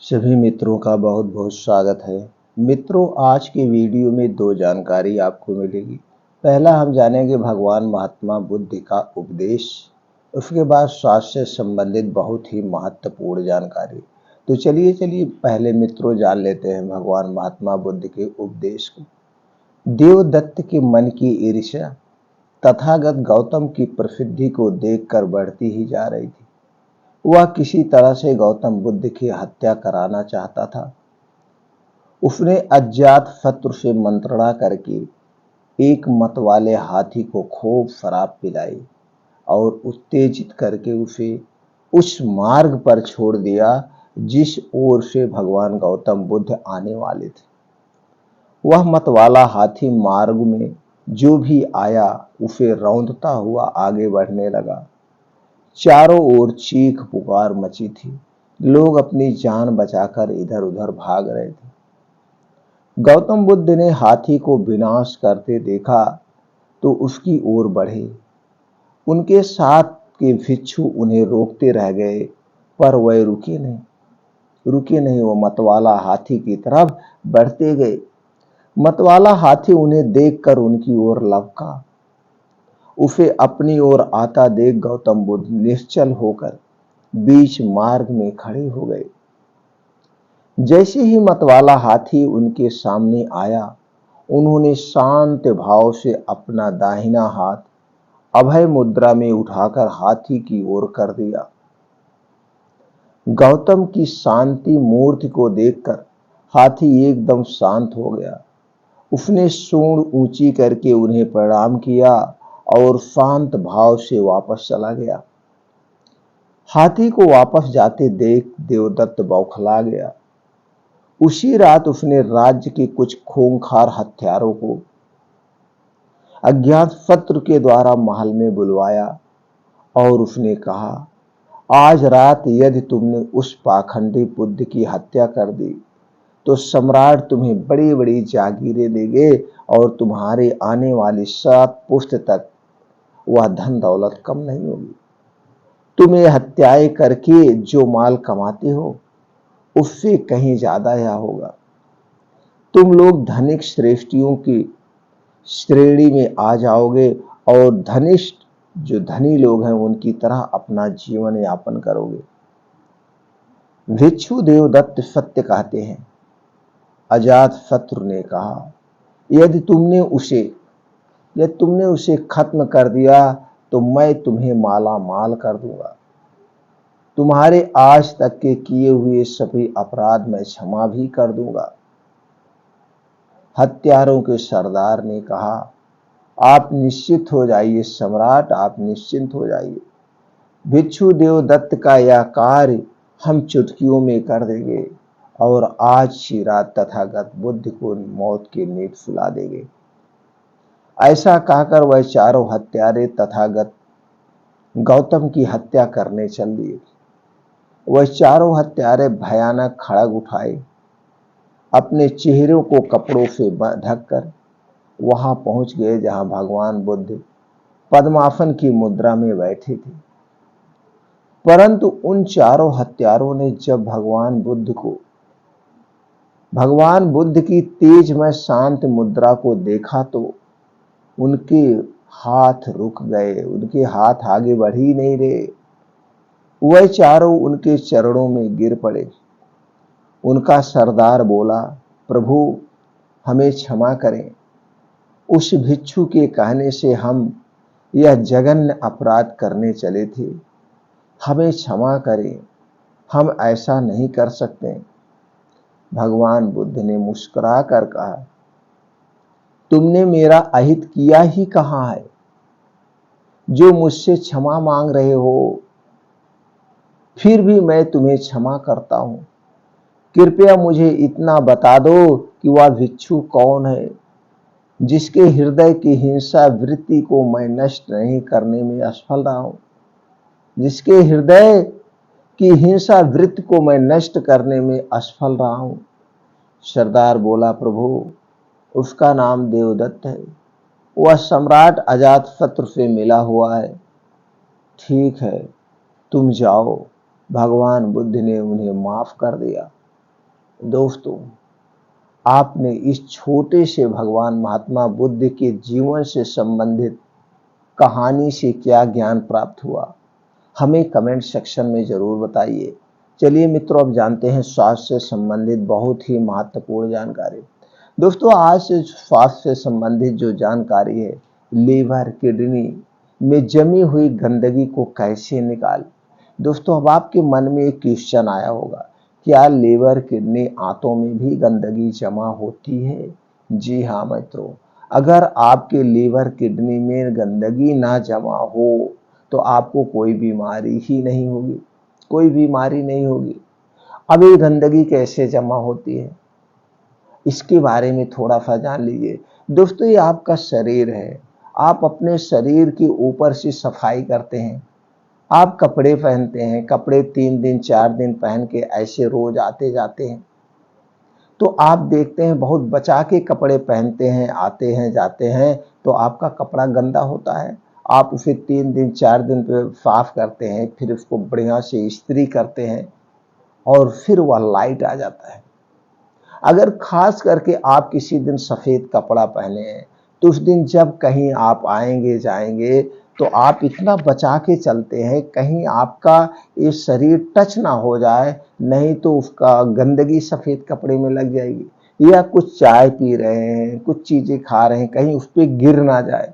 सभी मित्रों का बहुत बहुत स्वागत है। मित्रों, आज के वीडियो में दो जानकारी आपको मिलेगी। पहला हम जानेंगे भगवान महात्मा बुद्ध का उपदेश। उसके बाद स्वास्थ्य से संबंधित बहुत ही महत्वपूर्ण जानकारी। तो चलिए पहले मित्रों जान लेते हैं भगवान महात्मा बुद्ध के उपदेश को। देवदत्त के मन की ईर्ष्या तथागत गौतम की प्रसिद्धि को देखकर बढ़ती ही जा रही थी। वह किसी तरह से गौतम बुद्ध की हत्या कराना चाहता था। उसने अज्ञात शत्रु से मंत्रणा करके एक मतवाले हाथी को खूब शराब पिलाई और उत्तेजित करके उसे उस मार्ग पर छोड़ दिया जिस ओर से भगवान गौतम बुद्ध आने वाले थे। वह मतवाला हाथी मार्ग में जो भी आया उसे रौंदता हुआ आगे बढ़ने लगा। चारों ओर चीख पुकार मची थी। लोग अपनी जान बचाकर इधर उधर भाग रहे थे। गौतम बुद्ध ने हाथी को विनाश करते देखा तो उसकी ओर बढ़े। उनके साथ के भिक्षु उन्हें रोकते रह गए, पर वह रुके नहीं। वो मतवाला हाथी की तरफ बढ़ते गए। मतवाला हाथी उन्हें देखकर उनकी ओर लपका। उसे अपनी ओर आता देख गौतम बुद्ध निश्चल होकर बीच मार्ग में खड़े हो गए। जैसे ही मतवाला हाथी उनके सामने आया, उन्होंने शांत भाव से अपना दाहिना हाथ अभय मुद्रा में उठाकर हाथी की ओर कर दिया। गौतम की शांति मूर्ति को देखकर हाथी एकदम शांत हो गया। उसने सूंड ऊंची करके उन्हें प्रणाम किया और शांत भाव से वापस चला गया। हाथी को वापस जाते देख देवदत्त बौखला गया। उसी रात उसने राज्य के कुछ खूंखार हत्यारों को अज्ञात शत्रु के द्वारा महल में बुलवाया और उसने कहा, आज रात यदि तुमने उस पाखंडी बुद्ध की हत्या कर दी तो सम्राट तुम्हें बड़ी बड़ी जागीरें देंगे और तुम्हारे आने वाली 7 पुश्त तक वह धन दौलत कम नहीं होगी। तुम ये हत्याएं करके जो माल कमाते हो उससे कहीं ज्यादा यह होगा। तुम लोग धनिक श्रेष्ठियों की श्रेणी में आ जाओगे और धनिष्ठ जो धनी लोग हैं उनकी तरह अपना जीवन यापन करोगे। भिक्षु देवदत्त सत्य कहते हैं। अजात शत्रु ने कहा, यदि तुमने उसे खत्म कर दिया तो मैं तुम्हें माला माल कर दूंगा। तुम्हारे आज तक के किए हुए सभी अपराध मैं क्षमा भी कर दूंगा। हत्यारों के सरदार ने कहा, आप निश्चित हो जाइए सम्राट, आप निश्चिंत हो जाइए। भिक्षु देवदत्त का यह कार्य हम चुटकियों में कर देंगे और आज ही रात तथागत बुद्ध को मौत की नींद सुला देंगे। ऐसा कहकर वह चारों हत्यारे तथागत गौतम की हत्या करने चल दिए। वह चारों हत्यारे भयानक खड़ग उठाए, अपने चेहरों को कपड़ों से ढककर वहां पहुंच गए जहां भगवान बुद्ध पद्मासन की मुद्रा में बैठे थे। परंतु उन चारों हत्यारों ने जब भगवान बुद्ध की तेजमय शांत मुद्रा को देखा तो उनके हाथ रुक गए, उनके हाथ आगे बढ़ ही नहीं रहे। वह चारों उनके चरणों में गिर पड़े। उनका सरदार बोला, प्रभु हमें क्षमा करें। उस भिक्षु के कहने से हम यह जघन्य अपराध करने चले थे। हमें क्षमा करें, हम ऐसा नहीं कर सकते। भगवान बुद्ध ने मुस्कुरा कर कहा, तुमने मेरा अहित किया ही कहां है जो मुझसे क्षमा मांग रहे हो। फिर भी मैं तुम्हें क्षमा करता हूं। कृपया मुझे इतना बता दो कि वह भिक्षु कौन है जिसके हृदय की हिंसा वृत्ति को मैं नष्ट नहीं करने में असफल रहा हूं, जिसके हृदय की हिंसा वृत्ति को मैं नष्ट करने में असफल रहा हूं। सरदार बोला, प्रभु उसका नाम देवदत्त है। वह सम्राट अजातशत्रु से मिला हुआ है। ठीक है, तुम जाओ। भगवान बुद्ध ने उन्हें माफ कर दिया। दोस्तों, आपने इस छोटे से भगवान महात्मा बुद्ध के जीवन से संबंधित कहानी से क्या ज्ञान प्राप्त हुआ, हमें कमेंट सेक्शन में जरूर बताइए। चलिए मित्रों, अब जानते हैं स्वास्थ्य से संबंधित बहुत ही महत्वपूर्ण जानकारी। दोस्तों, आज से स्वास्थ्य से संबंधित जो जानकारी है, लीवर किडनी में जमी हुई गंदगी को कैसे निकाल। दोस्तों, अब आपके मन में एक क्वेश्चन आया होगा, क्या लीवर किडनी आंतों में भी गंदगी जमा होती है? जी हाँ मित्रों, अगर आपके लीवर किडनी में गंदगी ना जमा हो तो आपको कोई बीमारी ही नहीं होगी, कोई बीमारी नहीं होगी। अब ये गंदगी कैसे जमा होती है, इसके बारे में थोड़ा सा जान लीजिए। दोस्तों, ये आपका शरीर है, आप अपने शरीर के ऊपर से सफाई करते हैं। आप कपड़े पहनते हैं, कपड़े 3 दिन 4 दिन पहन के ऐसे रोज आते जाते हैं, तो आप देखते हैं बहुत बचा के कपड़े पहनते हैं, आते हैं जाते हैं, तो आपका कपड़ा गंदा होता है। आप उसे 3 दिन 4 दिन पे साफ करते हैं, फिर उसको बढ़िया से इस्त्री करते हैं और फिर वह लाइट आ जाता है। अगर खास करके आप किसी दिन सफेद कपड़ा पहने हैं, तो उस दिन जब कहीं आप आएंगे जाएंगे तो आप इतना बचा के चलते हैं, कहीं आपका ये शरीर टच ना हो जाए, नहीं तो उसका गंदगी सफेद कपड़े में लग जाएगी। या कुछ चाय पी रहे हैं, कुछ चीजें खा रहे हैं, कहीं उस पर गिर ना जाए,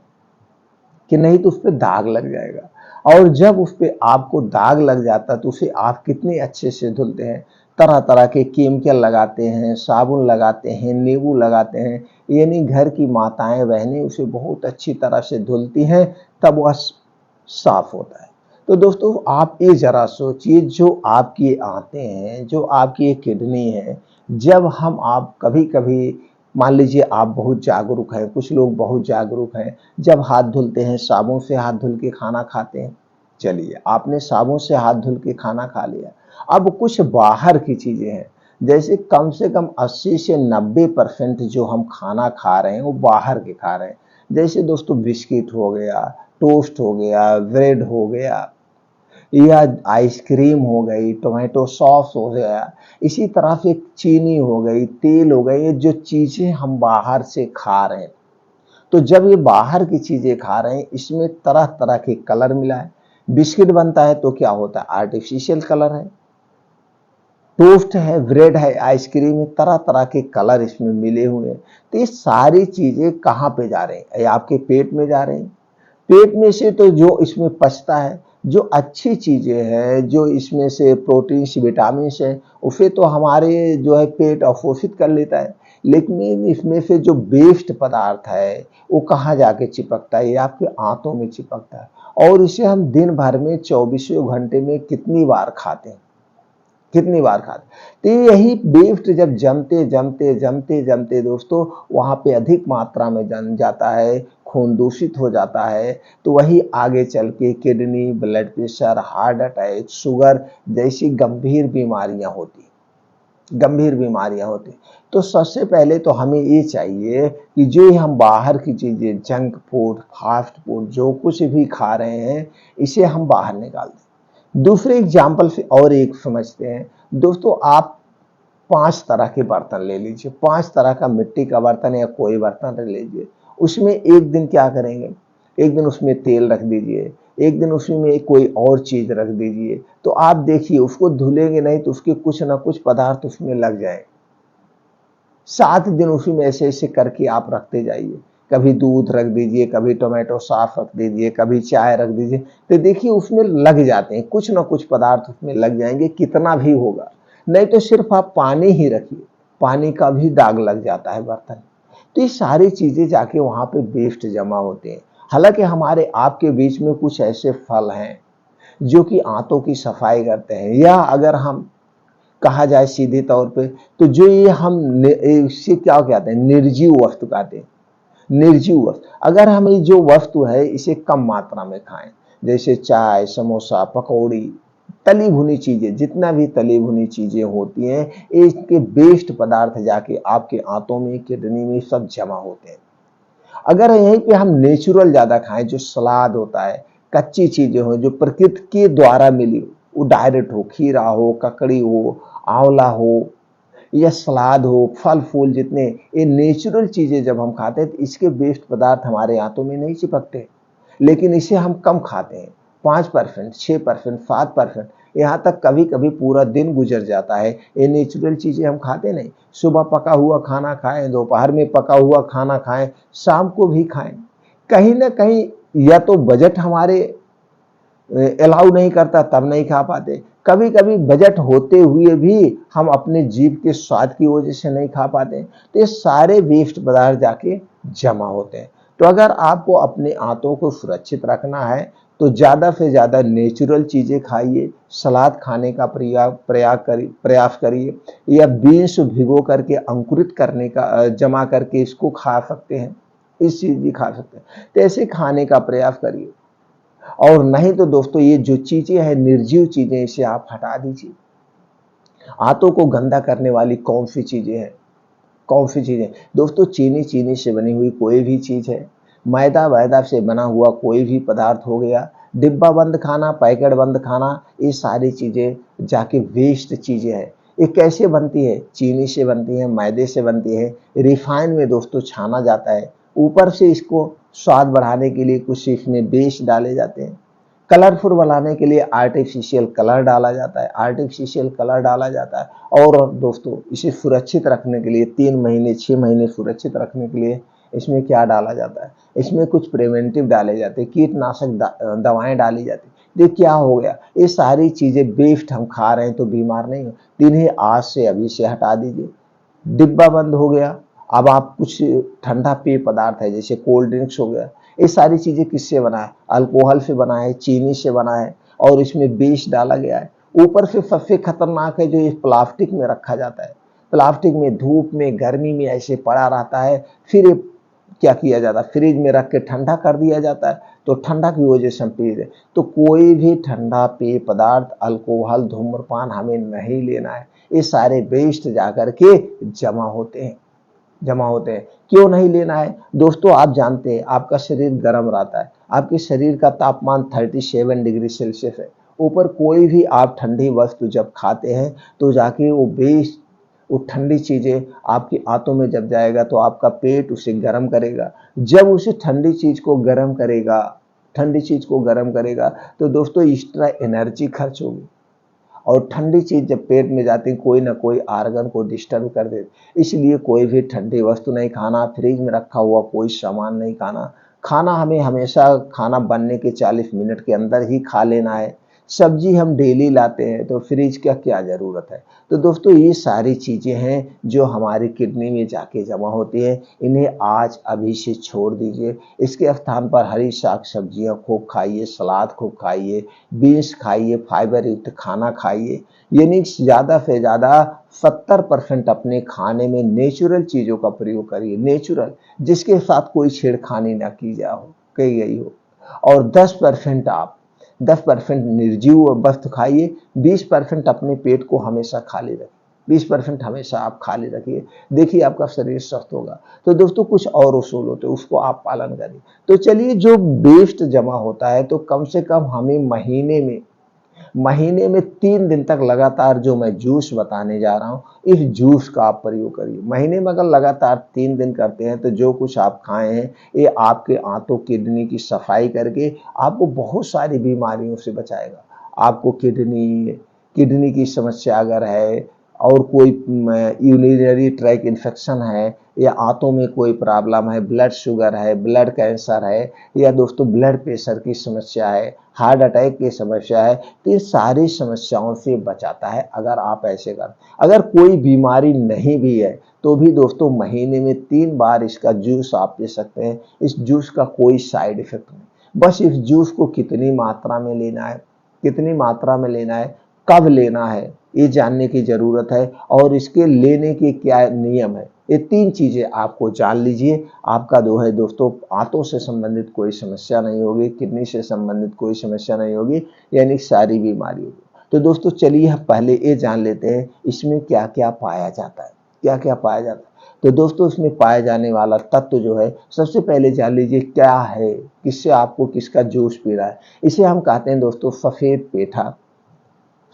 कि नहीं तो उस पर दाग लग जाएगा। और जब उस पर आपको दाग लग जाता है तो उसे आप कितने अच्छे से धुलते हैं, तरह तरह के केमिकल लगाते हैं, साबुन लगाते हैं, नींबू लगाते हैं, यानी घर की माताएं बहनें उसे बहुत अच्छी तरह से धुलती हैं, तब वह साफ होता है। तो दोस्तों, आप ये जरा सोचिए, जो आपकी आंतें हैं, जो आपकी किडनी है, जब हम आप कभी कभी मान लीजिए आप बहुत जागरूक हैं, कुछ लोग बहुत जागरूक हैं, जब हाथ धुलते हैं साबुन से हाथ धुल के खाना खाते हैं। चलिए, आपने साबुन से हाथ धुल के खाना खा लिया, अब कुछ बाहर की चीजें हैं, जैसे कम से कम 80 से 90% जो हम खाना खा रहे हैं वो बाहर के खा रहे हैं। जैसे दोस्तों, बिस्किट हो गया, टोस्ट हो गया, ब्रेड हो गया, या आइसक्रीम हो गई, टोमेटो सॉस हो गया, इसी तरह से चीनी हो गई, तेल हो गई, ये जो चीजें हम बाहर से खा रहे हैं, तो जब ये बाहर की चीजें खा रहे हैं, इसमें तरह तरह के कलर मिला है। बिस्किट बनता है तो क्या होता है, आर्टिफिशियल कलर है। टोस्ट है, ब्रेड है, आइसक्रीम है, तरह तरह के कलर इसमें मिले हुए हैं। तो ये सारी चीजें कहाँ पे जा रही हैं, आपके पेट में जा रही हैं। पेट में से तो जो इसमें पचता है, जो अच्छी चीजें हैं, जो इसमें से प्रोटीन विटामिन है, उसे तो हमारे जो है पेट अवशोषित कर लेता है, लेकिन इसमें से जो वेस्ट पदार्थ है वो कहाँ जाके चिपकता है, ये आपके आंतों में चिपकता है। और इसे हम दिन भर में 24 घंटे में कितनी बार खाते हैं, कितनी बार खाते। तो यही वेस्ट जब जमते जमते जमते जमते दोस्तों वहां पे अधिक मात्रा में जम जाता है, खून दूषित हो जाता है, तो वही आगे चल के kidney, blood pressure, heart attack, sugar जैसी गंभीर बीमारियां होती। तो सबसे पहले तो हमें ये चाहिए कि जो हम बाहर की चीजें, जंक फूड, फास्ट फूड, जो कुछ भी खा रहे हैं, इसे हम बाहर निकाल दें। दूसरे एग्जाम्पल से और एक समझते हैं। दोस्तों, आप 5 तरह के बर्तन ले लीजिए, 5 तरह का मिट्टी का बर्तन या कोई बर्तन ले लीजिए। उसमें एक दिन क्या करेंगे, एक दिन उसमें तेल रख दीजिए, एक दिन उसमें कोई और चीज रख दीजिए, तो आप देखिए उसको धुलेंगे नहीं तो उसके कुछ ना कुछ पदार्थ उसमें लग जाए। 7 दिन उसी में ऐसे ऐसे करके आप रखते जाइए। कभी दूध रख दीजिए, कभी टोमेटो सॉस रख दीजिए, कभी चाय रख दीजिए, तो देखिए उसमें लग जाते हैं, कुछ ना कुछ पदार्थ उसमें लग जाएंगे, कितना भी होगा। नहीं तो सिर्फ आप पानी ही रखिए, पानी का भी दाग लग जाता है बर्तन। तो ये सारी चीजें जाके वहां पे वेस्ट जमा होते हैं। हालांकि हमारे आपके बीच में कुछ ऐसे फल हैं जो कि आंतों की सफाई करते हैं, या अगर हम कहा जाए सीधे तौर पे, तो जो ये हम इससे क्या कहते हैं, निर्जीव वस्तु कहते हैं। निर्जीव वस्तु, अगर हम ये जो वस्तु है इसे कम मात्रा में खाएं, जैसे चाय, समोसा, पकौड़ी, तली भुनी चीजें, जितना भी तली भुनी चीजें होती हैं, इसके वेस्ट पदार्थ जाके आपके आंतों में, किडनी में सब जमा होते हैं। अगर यहीं पे हम नेचुरल ज्यादा खाएं, जो सलाद होता है, कच्ची चीजें हो जो प्रकृति के द्वारा मिली, वो डायरेक्ट हो, खीरा हो, ककड़ी हो, आंवला हो, या सलाद हो, फल फूल जितने ये नेचुरल चीज़ें जब हम खाते हैं तो इसके वेस्ट पदार्थ हमारे आंतों में नहीं चिपकते, लेकिन इसे हम कम खाते हैं। 5%, 6%, 7%, यहाँ तक कभी-कभी पूरा दिन गुजर जाता है। ये नेचुरल चीज़ें हम खाते नहीं। सुबह पका हुआ खाना खाएँ, दोपहर में पका हुआ खाना खाएँ, शाम को भी खाएँ। कहीं न कहीं या तो बजट हमारे अलाउ नहीं करता तब नहीं खा पाते। कभी-कभी बजट होते हुए भी हम अपने जीभ के स्वाद की वजह से नहीं खा पाते। तो ये सारे वेस्ट पदार्थ जाके जमा होते हैं। तो अगर आपको अपने आंतों को सुरक्षित रखना है तो ज़्यादा से ज़्यादा नेचुरल चीज़ें खाइए, सलाद खाने का प्रयास करिए या बीन्स भिगो करके अंकुरित करने का जमा करके इसको खा सकते हैं, इस चीज़ भी खा सकते हैं। तो ऐसे खाने का प्रयास करिए। और नहीं तो दोस्तों ये जो चीज़ें हैं निर्जीव चीज़ें इसे आप हटा दीजिए। आंतों को गंदा करने वाली कौन सी चीज़ें हैं? कौन सी चीज़ें? दोस्तों चीनी से बनी हुई कोई भी चीज़ है, मैदा से बना हुआ कोई भी पदार्थ हो गया, डिब्बा बंद खाना, पैकेट बंद खाना, ये सारी चीज़ें जाके वेस्ट चीज़ें हैं। ये कैसे बनती है? चीनी से बनती है, मैदे से बनती है, रिफाइन में दोस्तों छाना जाता है। ऊपर से इसको स्वाद बढ़ाने के लिए कुछ इसमें बेस डाले जाते हैं। कलरफुल बनाने के लिए आर्टिफिशियल कलर डाला जाता है, और दोस्तों इसे सुरक्षित रखने के लिए 3 महीने 6 महीने सुरक्षित रखने के लिए इसमें क्या डाला जाता है? इसमें कुछ प्रिवेंटिव डाले जाते हैं, कीटनाशक दवाएं डाली जाती हैं। ये क्या हो गया? ये सारी चीज़ें वेस्ट हम खा रहे हैं तो बीमार नहीं हो, इन्हें आज से अभी से हटा दीजिए। डिब्बा बंद हो गया। अब आप कुछ ठंडा पेय पदार्थ है जैसे कोल्ड ड्रिंक्स हो गया, ये सारी चीज़ें किससे बना है? अल्कोहल से बना है, चीनी से बना है और इसमें विष डाला गया है। ऊपर से सबसे खतरनाक है जो ये प्लास्टिक में रखा जाता है। प्लास्टिक में धूप में गर्मी में ऐसे पड़ा रहता है, फिर ये क्या किया जाता है? फ्रिज में रख के ठंडा कर दिया जाता है, तो ठंडा की वजह से हम पी रहे। तो कोई भी ठंडा पेय पदार्थ, अल्कोहल, धूम्रपान हमें नहीं लेना है। ये सारे वेस्ट जाकर के जमा होते हैं। क्यों नहीं लेना है? दोस्तों आप जानते हैं आपका शरीर गर्म रहता है, आपके शरीर का तापमान 37 डिग्री सेल्सियस है। ऊपर कोई भी आप ठंडी वस्तु जब खाते हैं तो जाके वो ठंडी चीज़ें आपकी आंतों में जब जाएगा तो आपका पेट उसे गर्म करेगा। जब उसे ठंडी चीज़ को गर्म करेगा तो दोस्तों एक्स्ट्रा एनर्जी खर्च होगी। और ठंडी चीज़ जब पेट में जाती है कोई ना कोई आर्गन को डिस्टर्ब कर देती। इसलिए कोई भी ठंडी वस्तु नहीं खाना, फ्रिज में रखा हुआ कोई सामान नहीं खाना। खाना हमें हमेशा खाना बनने के 40 मिनट के अंदर ही खा लेना है। सब्जी हम डेली लाते हैं तो फ्रिज का क्या ज़रूरत है? तो दोस्तों ये सारी चीज़ें हैं जो हमारी किडनी में जाके जमा होती है, इन्हें आज अभी से छोड़ दीजिए। इसके स्थान पर हरी साग सब्जियाँ खूब खाइए, सलाद खूब खाइए, बीन्स खाइए, फाइबर युक्त खाना खाइए। यानी ज़्यादा से ज़्यादा 70% अपने खाने में नेचुरल चीज़ों का प्रयोग करिए, नेचुरल जिसके साथ कोई छेड़खानी ना की गई हो। और 10% निर्जीव वस्तु खाइए, 20% अपने पेट को हमेशा खाली रखिए। 20% हमेशा आप खाली रखिए, देखिए आपका शरीर स्वस्थ होगा। तो दोस्तों कुछ और उसूल होते हैं उसको आप पालन करिए। तो चलिए जो वेस्ट जमा होता है तो कम से कम हमें महीने में 3 दिन तक लगातार जो मैं जूस बताने जा रहा हूँ, इस जूस का आप प्रयोग करिए। महीने में अगर लगातार 3 दिन करते हैं तो जो कुछ आप खाए हैं ये आपके आंतों किडनी की सफाई करके आपको बहुत सारी बीमारियों से बचाएगा। आपको किडनी की समस्या अगर है और कोई यूरिनरी ट्रैक इन्फेक्शन है या आंतों में कोई प्रॉब्लम है, ब्लड शुगर है, ब्लड कैंसर है या दोस्तों ब्लड प्रेशर की समस्या है, हार्ट अटैक की समस्या है, तो ये सारी समस्याओं से बचाता है अगर आप ऐसे कर। अगर कोई बीमारी नहीं भी है तो भी दोस्तों महीने में 3 बार इसका जूस आप पी सकते हैं। इस जूस का कोई साइड इफेक्ट नहीं, बस इस जूस को कितनी मात्रा में लेना है, कब लेना है ये जानने की ज़रूरत है और इसके लेने के क्या नियम है, ये 3 चीज़ें आपको जान लीजिए। आपका जो है दोस्तों आंतों से संबंधित कोई समस्या नहीं होगी, किडनी से संबंधित कोई समस्या नहीं होगी, यानी सारी बीमारी होगी। तो दोस्तों चलिए हम पहले ये जान लेते हैं इसमें क्या क्या पाया जाता है। तो दोस्तों इसमें पाया जाने वाला तत्व जो है सबसे पहले जान लीजिए क्या है, किससे आपको किसका जूस पी रहा है। इसे हम कहते हैं दोस्तों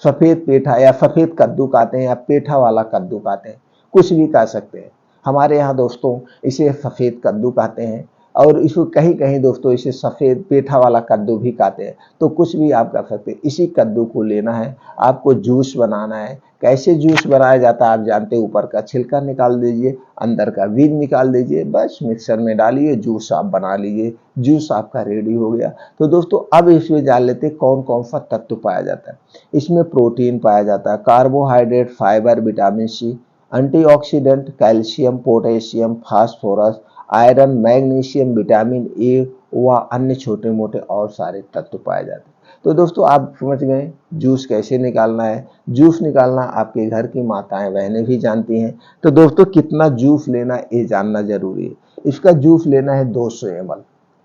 सफ़ेद पेठा या सफ़ेद कद्दू कहते हैं या पेठा वाला कद्दू कहते हैं। कुछ भी खा सकते हैं। हमारे यहाँ दोस्तों इसे सफ़ेद कद्दू कहते हैं और इसको कहीं कहीं दोस्तों इसे सफ़ेद पेठा वाला कद्दू भी कहते हैं। तो कुछ भी आप कर सकते हैं। इसी कद्दू को लेना है, आपको जूस बनाना है। कैसे जूस बनाया जाता है आप जानते हैं, ऊपर का छिलका निकाल दीजिए, अंदर का बीज निकाल दीजिए, बस मिक्सर में डालिए, जूस आप बना लीजिए, जूस आपका रेडी हो गया। तो दोस्तों अब इसमें जान लेते हैं कौन कौन सा तत्व पाया जाता है। इसमें प्रोटीन पाया जाता है, carbohydrate, fibre, vitamin C, antioxidant, calcium, potassium, phosphorus, iron, magnesium, vitamin A व अन्य छोटे मोटे और सारे तत्व पाए जाते हैं। तो दोस्तों आप समझ गए जूस कैसे निकालना है। जूस निकालना आपके घर की माताएं बहनें भी जानती हैं। तो दोस्तों कितना जूस लेना ये जानना जरूरी है। इसका जूस लेना है 200 ml,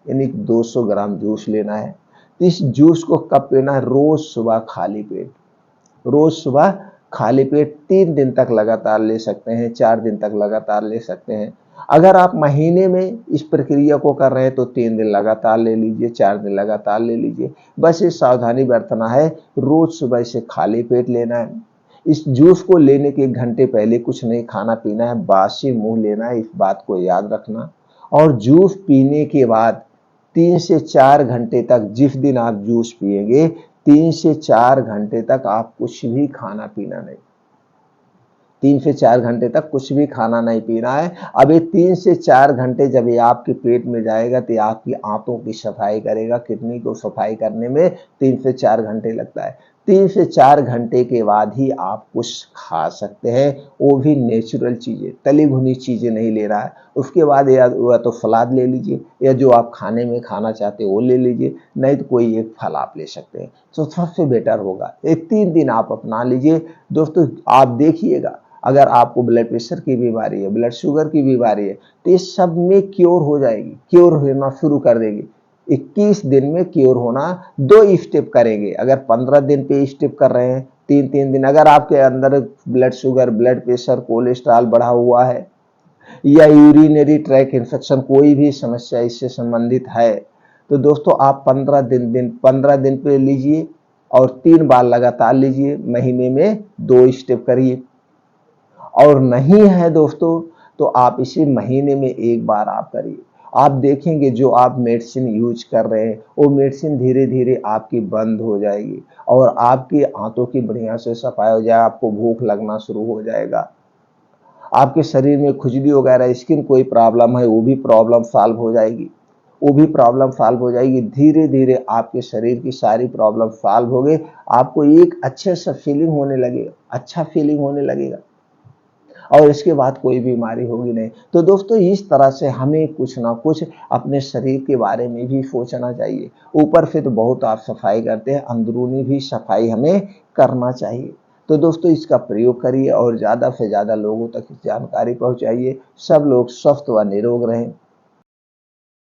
यानी 200 ग्राम जूस लेना है। इस जूस को कब पीना है? रोज सुबह खाली पेट। रोज सुबह खाली पेट 3 दिन तक लगातार ले सकते हैं, 4 दिन तक लगातार ले सकते हैं। अगर आप महीने में इस प्रक्रिया को कर रहे हैं तो 3 दिन लगातार ले लीजिए, 4 दिन लगातार ले लीजिए। बस ये सावधानी बरतना है, रोज सुबह इसे खाली पेट लेना है। इस जूस को लेने के 1 घंटे पहले कुछ नहीं खाना पीना है, बासी मुंह लेना है, इस बात को याद रखना। और जूस पीने के बाद 3 से 4 घंटे तक, जिस दिन आप जूस पिएंगे 3 से 4 घंटे तक आप कुछ भी खाना पीना नहीं। 3 से 4 घंटे तक कुछ भी खाना नहीं पीना है। अब ये 3 से 4 घंटे जब ये आपके पेट में जाएगा तो ये आपकी आंतों की सफाई करेगा। किडनी को सफाई करने में 3 से 4 घंटे लगता है। 3 से 4 घंटे के बाद ही आप कुछ खा सकते हैं, वो भी नेचुरल चीज़ें, तली भुनी चीज़ें नहीं ले रहा है। उसके बाद या तो सलाद ले लीजिए या जो आप खाने में खाना चाहते हो वो ले लीजिए, नहीं तो कोई एक फल आप ले सकते हैं, तो सबसे बेटर होगा। ये 3 दिन आप अपना लीजिए। दोस्तों आप देखिएगा, अगर आपको ब्लड प्रेशर की बीमारी है, ब्लड शुगर की बीमारी है, तो ये सब में क्योर हो जाएगी, क्योर होना शुरू कर देगी। 21 दिन में क्योर होना। 2 स्टेप करेंगे। अगर 15 दिन पे स्टेप कर रहे हैं, 3-3 दिन, अगर आपके अंदर blood sugar, blood pressure, cholesterol बढ़ा हुआ है या यूरिनरी ट्रैक इन्फेक्शन, कोई भी समस्या इससे संबंधित है, तो दोस्तों आप 15 दिन पे लीजिए और 3 बार लगातार लीजिए। महीने में 2 स्टेप करिए। और नहीं है दोस्तों तो आप इसे महीने में 1 बार आप करिए। आप देखेंगे जो आप मेडिसिन यूज कर रहे हैं वो मेडिसिन धीरे धीरे आपकी बंद हो जाएगी और आपकी आंतों की बढ़िया से सफाई हो जाए, आपको भूख लगना शुरू हो जाएगा। आपके शरीर में खुजली वगैरह, स्किन कोई प्रॉब्लम है वो भी प्रॉब्लम सॉल्व हो जाएगी, वो भी प्रॉब्लम सॉल्व हो जाएगी। धीरे धीरे आपके शरीर की सारी प्रॉब्लम सॉल्व हो गई। आपको एक अच्छे सा फीलिंग होने लगेगा, अच्छा फीलिंग होने लगेगा और इसके बाद कोई बीमारी होगी नहीं। तो दोस्तों इस तरह से हमें कुछ ना कुछ अपने शरीर के बारे में भी सोचना चाहिए। ऊपर से तो बहुत आप सफाई करते हैं, अंदरूनी भी सफाई हमें करना चाहिए। तो दोस्तों इसका प्रयोग करिए और ज़्यादा से ज़्यादा लोगों तक जानकारी पहुंचाइए। सब लोग स्वस्थ व निरोग रहें।